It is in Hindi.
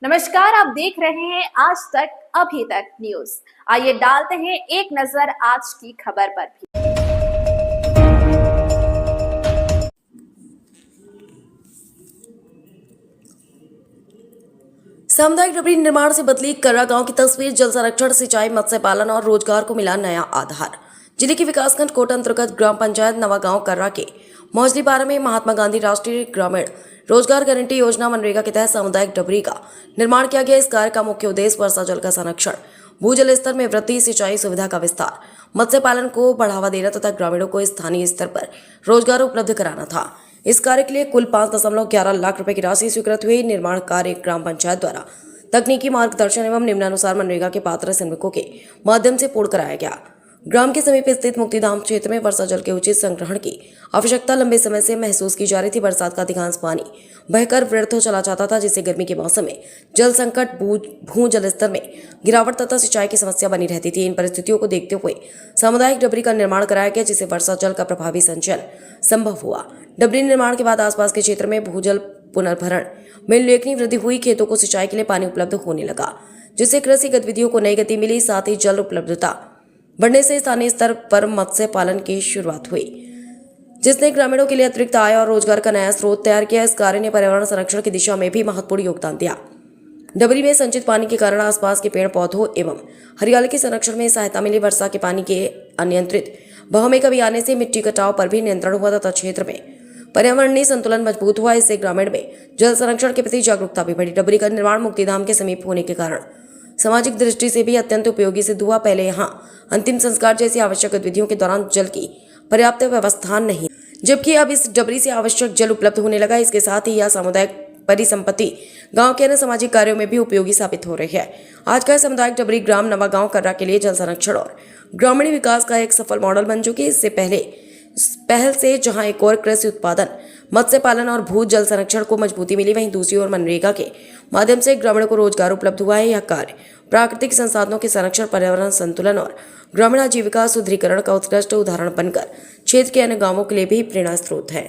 नमस्कार, आप देख रहे हैं आज तक अभी तक न्यूज। आइए डालते हैं एक नजर आज की खबर पर भी। सामुदायिक डबरी निर्माण से बदली कर्रा गांव की तस्वीर। जल संरक्षण, सिंचाई, मत्स्य पालन और रोजगार को मिला नया आधार। जिले के विकासखंड कोटा अंतर्गत ग्राम पंचायत नवा गांव कर्रा के मौजलीपारा में महात्मा गांधी राष्ट्रीय ग्रामीण रोजगार गारंटी योजना मनरेगा के तहत सामुदायिक डबरी का निर्माण किया गया। इस कार्य का मुख्य उद्देश्य वर्षा जल का संरक्षण, भूजल स्तर में वृद्धि, सिंचाई सुविधा का विस्तार, मत्स्य पालन को बढ़ावा देना तथा ग्रामीणों को स्थानीय स्तर पर रोजगार उपलब्ध कराना था। इस कार्य के लिए कुल 5.11 लाख रुपए की राशि स्वीकृत हुई। निर्माण कार्य ग्राम पंचायत द्वारा तकनीकी मार्गदर्शन एवं निम्नानुसार मनरेगा के पात्र श्रमिकों के माध्यम से पूर्ण कराया गया। ग्राम के समीप स्थित मुक्तिधाम क्षेत्र में वर्षा जल के उचित संग्रहण की आवश्यकता लंबे समय से महसूस की जा रही थी। बरसात का अधिकांश पानी बहकर व्यर्थ हो चला जाता था, जिससे गर्मी के मौसम में जल संकट, भूजल स्तर में गिरावट तथा सिंचाई की समस्या बनी रहती थी। इन परिस्थितियों को देखते हुए सामुदायिक डबरी का निर्माण कराया गया, जिससे वर्षा जल का प्रभावी संचयन संभव हुआ। डबरी निर्माण के बाद आसपास के क्षेत्र में भूजल पुनर्भरण में उल्लेखनीय वृद्धि हुई। खेतों को सिंचाई के लिए पानी उपलब्ध होने लगा, जिससे कृषि गतिविधियों को नई गति मिली। साथ ही जल उपलब्धता बढ़ने से स्थानीय स्तर पर मत्स्य पालन की शुरुआत हुई, जिसने ग्रामीणों के लिए अतिरिक्त आय और रोजगार का नया स्रोत तैयार किया। इस कार्य ने पर्यावरण संरक्षण की दिशा में भी महत्वपूर्ण योगदान दिया। डबरी में संचित पानी के कारण आसपास के पेड़ पौधों एवं हरियाली के संरक्षण में सहायता मिली। वर्षा के पानी के अनियंत्रित बहाव में कभी आने से मिट्टी कटाव पर भी नियंत्रण हुआ तथा क्षेत्र में पर्यावरणीय संतुलन मजबूत हुआ। इससे ग्रामीण में जल संरक्षण के प्रति जागरूकता भी बढ़ी। डबरी का निर्माण मुक्तिधाम के समीप होने के कारण सामाजिक दृष्टि से भी अत्यंत उपयोगी सिद्ध हुआ। पहले यहाँ अंतिम संस्कार जैसी आवश्यक गतिविधियों के दौरान जल की पर्याप्त व्यवस्था नहीं, जबकि अब इस डबरी से आवश्यक जल उपलब्ध होने लगा। इसके साथ ही यह सामुदायिक परिसंपत्ति गांव के अन्य सामाजिक कार्यों में भी उपयोगी साबित हो रही है। आज का सामुदायिक डबरी ग्राम नवा गांव कर्रा के लिए जल संरक्षण और ग्रामीण विकास का एक सफल मॉडल बन चुकी है। इससे पहल से जहां एक और कृषि उत्पादन, मत्स्य पालन और भू जल संरक्षण को मजबूती मिली, वहीं दूसरी ओर मनरेगा के माध्यम से ग्रामीणों को रोजगार उपलब्ध हुआ है। यह कार्य प्राकृतिक संसाधनों के संरक्षण, पर्यावरण संतुलन और ग्रामीण आजीविका सुदृढ़ीकरण का उत्कृष्ट उदाहरण बनकर क्षेत्र के अन्य गांवों के लिए भी प्रेरणा स्रोत है।